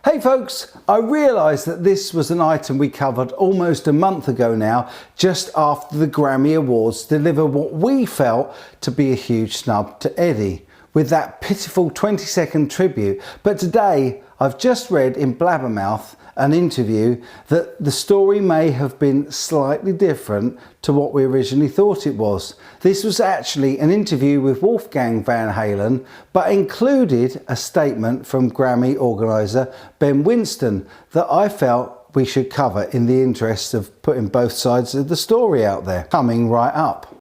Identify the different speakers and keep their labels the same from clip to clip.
Speaker 1: Hey folks, I realised that this was an item we covered almost a month ago now, just after the Grammy Awards delivered what we felt to be a huge snub to Eddie, with that pitiful 20-second tribute. But today, I've just read in Blabbermouth an interview that the story may have been slightly different to what we originally thought it was. This was actually an interview with Wolfgang Van Halen, but included a statement from Grammy organiser Ben Winston that I felt we should cover in the interest of putting both sides of the story out there. Coming right up.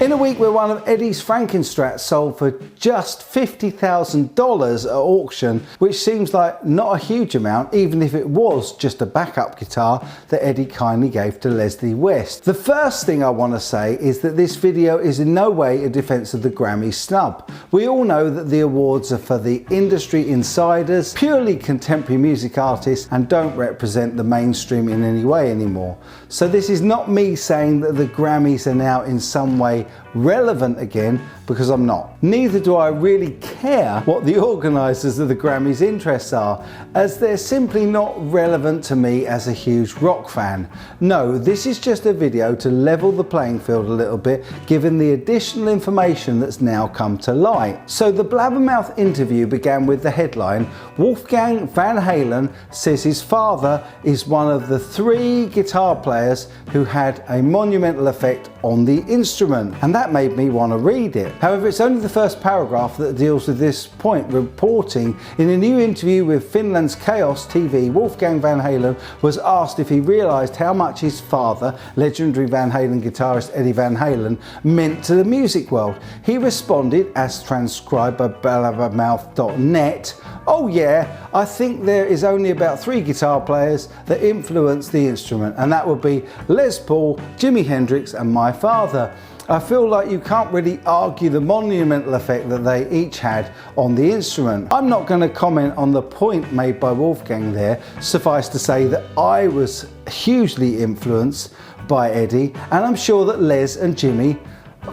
Speaker 1: In a week where one of Eddie's Frankenstrats sold for just $50,000 at auction, which seems like not a huge amount, even if it was just a backup guitar that Eddie kindly gave to Leslie West. The first thing I want to say is that this video is in no way a defense of the Grammy snub. We all know that the awards are for the industry insiders, purely contemporary music artists, and don't represent the mainstream in any way anymore. So this is not me saying that the Grammys are now in some way relevant again, because I'm not. Neither do I really care what the organisers of the Grammys' interests are, as they're simply not relevant to me as a huge rock fan. No, this is just a video to level the playing field a little bit, given the additional information that's now come to light. So the Blabbermouth interview began with the headline, Wolfgang Van Halen says his father is one of the 3 guitar players who had a monumental effect on the instrument, and that made me want to read it. However, it's only the first paragraph that deals with this point, reporting in a new interview with Finland's Chaos TV, Wolfgang Van Halen was asked if he realised how much his father, legendary Van Halen guitarist Eddie Van Halen, meant to the music world. He responded, as transcribed by blabbermouth.net, "Oh yeah, I think there is only about 3 guitar players that influenced the instrument, and that would be Les Paul, Jimi Hendrix and my father. I feel like you can't really argue the monumental effect that they each had on the instrument." I'm not going to comment on the point made by Wolfgang there. Suffice to say that I was hugely influenced by Eddie, and I'm sure that Les and Jimmy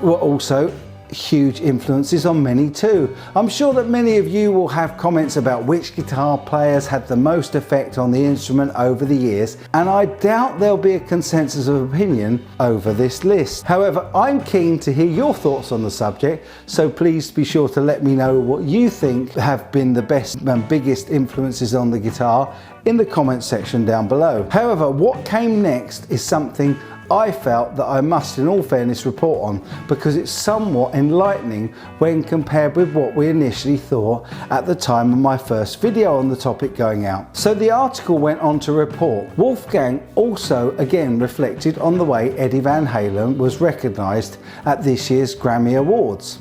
Speaker 1: were also huge influences on many too. I'm sure that many of you will have comments about which guitar players had the most effect on the instrument over the years, and I doubt there'll be a consensus of opinion over this list. However, I'm keen to hear your thoughts on the subject, so please be sure to let me know what you think have been the best and biggest influences on the guitar in the comments section down below. However, what came next is something I felt that I must in all fairness report on, because it's somewhat enlightening when compared with what we initially thought at the time of my first video on the topic going out. So the article went on to report, Wolfgang also again reflected on the way Eddie Van Halen was recognised at this year's Grammy Awards.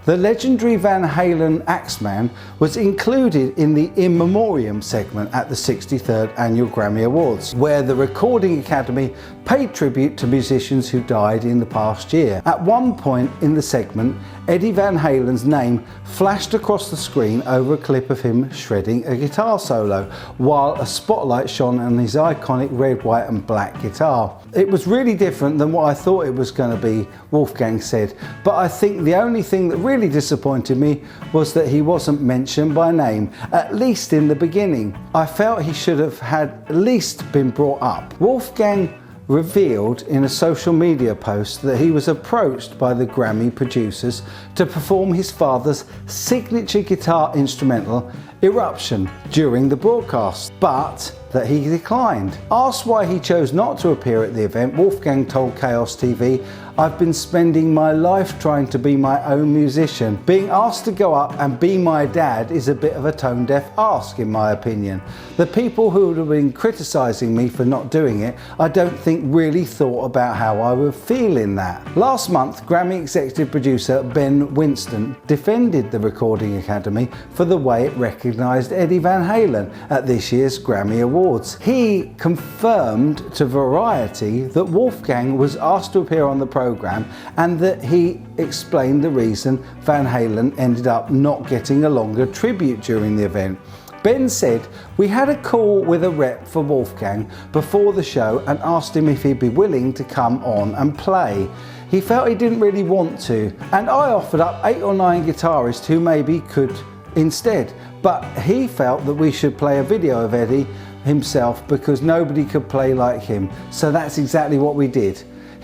Speaker 1: The legendary Van Halen Axeman was included in the In Memoriam segment at the 63rd Annual Grammy Awards, where the Recording Academy paid tribute to musicians who died in the past year. At one point in the segment, Eddie Van Halen's name flashed across the screen over a clip of him shredding a guitar solo, while a spotlight shone on his iconic red, white and black guitar. It was really different than what I thought it was going to be, Wolfgang said, but I think the only thing that really disappointed me was that he wasn't mentioned by name, at least in the beginning. I felt he should have had at least been brought up. Wolfgang revealed in a social media post that he was approached by the Grammy producers to perform his father's signature guitar instrumental Eruption during the broadcast, but that he declined. Asked why he chose not to appear at the event, Wolfgang told Chaos TV, "I've been spending my life trying to be my own musician. Being asked to go up and be my dad is a bit of a tone-deaf ask in my opinion. The people who have been criticising me for not doing it, I don't think really thought about how I would feel in that." Last month, Grammy executive producer Ben Winston defended the Recording Academy for the way it recognised Eddie Van Halen at this year's Grammy Awards. He confirmed to Variety that Wolfgang was asked to appear on the program programme, and that he explained the reason Van Halen ended up not getting a longer tribute during the event. Ben said, "We had a call with a rep for Wolfgang before the show and asked him if he'd be willing to come on and play. He felt he didn't really want to, and I offered up 8 or 9 guitarists who maybe could instead, but he felt that we should play a video of Eddie himself because nobody could play like him, so that's exactly what we did."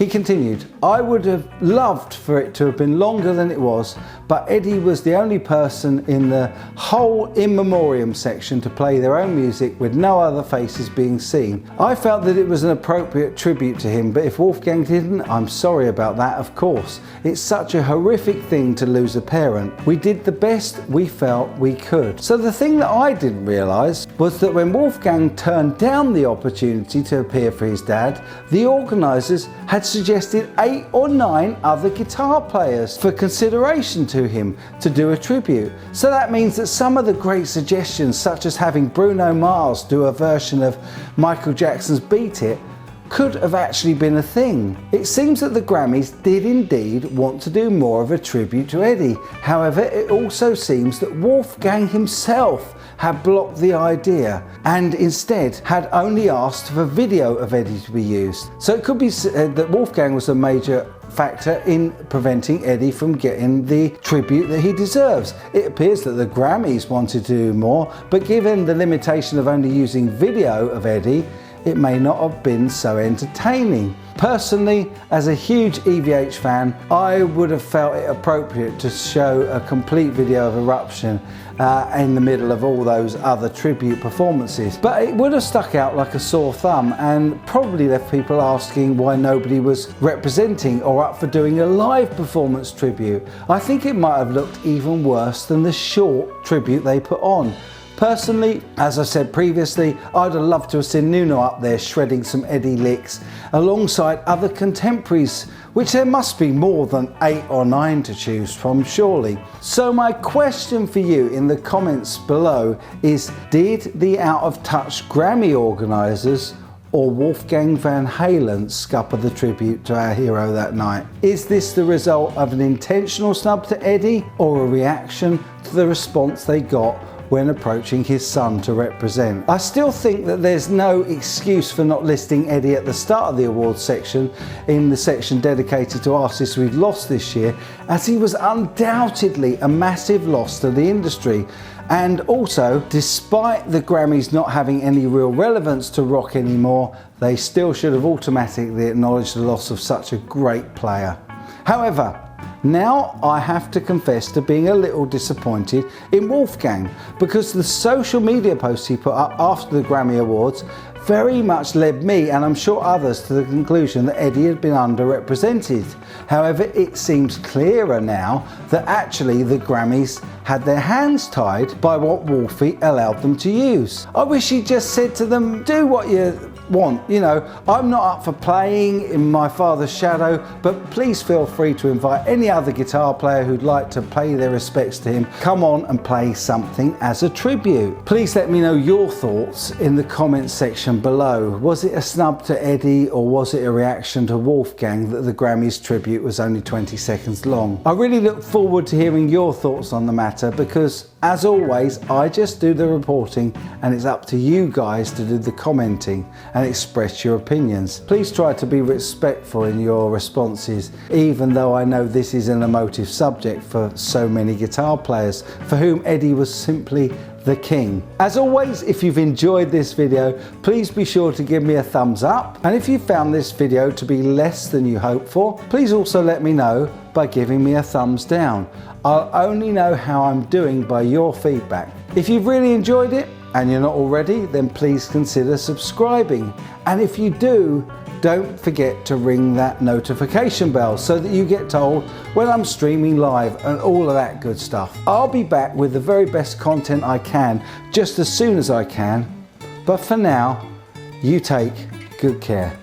Speaker 1: He continued, "I would have loved for it to have been longer than it was, but Eddie was the only person in the whole in memoriam section to play their own music with no other faces being seen. I felt that it was an appropriate tribute to him, but if Wolfgang didn't, I'm sorry about that, of course. It's such a horrific thing to lose a parent. We did the best we felt we could." So the thing that I didn't realise was that when Wolfgang turned down the opportunity to appear for his dad, the organisers had suggested 8 or 9 other guitar players for consideration to him to do a tribute. So that means that some of the great suggestions, such as having Bruno Mars do a version of Michael Jackson's Beat It, could have actually been a thing. It seems that the Grammys did indeed want to do more of a tribute to Eddie. However, it also seems that Wolfgang himself had blocked the idea and instead had only asked for video of Eddie to be used. So it could be said that Wolfgang was a major factor in preventing Eddie from getting the tribute that he deserves. It appears that the Grammys wanted to do more, but given the limitation of only using video of Eddie, it may not have been so entertaining. Personally, as a huge EVH fan, I would have felt it appropriate to show a complete video of Eruption in the middle of all those other tribute performances. But it would have stuck out like a sore thumb and probably left people asking why nobody was representing or up for doing a live performance tribute. I think it might have looked even worse than the short tribute they put on. Personally, as I said previously, I'd have loved to have seen Nuno up there shredding some Eddie licks alongside other contemporaries, which there must be more than 8 or 9 to choose from, surely. So my question for you in the comments below is, did the out of touch Grammy organisers or Wolfgang Van Halen scupper the tribute to our hero that night? Is this the result of an intentional snub to Eddie or a reaction to the response they got when approaching his son to represent? I still think that there's no excuse for not listing Eddie at the start of the awards section in the section dedicated to artists we've lost this year, as he was undoubtedly a massive loss to the industry. And also, despite the Grammys not having any real relevance to rock anymore, they still should have automatically acknowledged the loss of such a great player. However, now I have to confess to being a little disappointed in Wolfgang, because the social media posts he put up after the Grammy Awards very much led me, and I'm sure others, to the conclusion that Eddie had been underrepresented. However, it seems clearer now that actually the Grammys had their hands tied by what Wolfie allowed them to use. I wish he'd just said to them, do what you want, you know, I'm not up for playing in my father's shadow, but please feel free to invite any other guitar player who'd like to pay their respects to him, come on and play something as a tribute. Please let me know your thoughts in the comments section below. Was it a snub to Eddie, or was it a reaction to Wolfgang that the Grammys tribute was only 20 seconds long? I really look forward to hearing your thoughts on the matter, because as always, I just do the reporting and it's up to you guys to do the commenting and express your opinions. Please try to be respectful in your responses, even though I know this is an emotive subject for so many guitar players for whom Eddie was simply the king. As always, if you've enjoyed this video, please be sure to give me a thumbs up, and if you found this video to be less than you hoped for, please also let me know by giving me a thumbs down. I'll only know how I'm doing by your feedback. If you've really enjoyed it and you're not already, then please consider subscribing, and if you do, don't forget to ring that notification bell so that you get told when I'm streaming live and all of that good stuff. I'll be back with the very best content I can just as soon as I can, but for now, you take good care.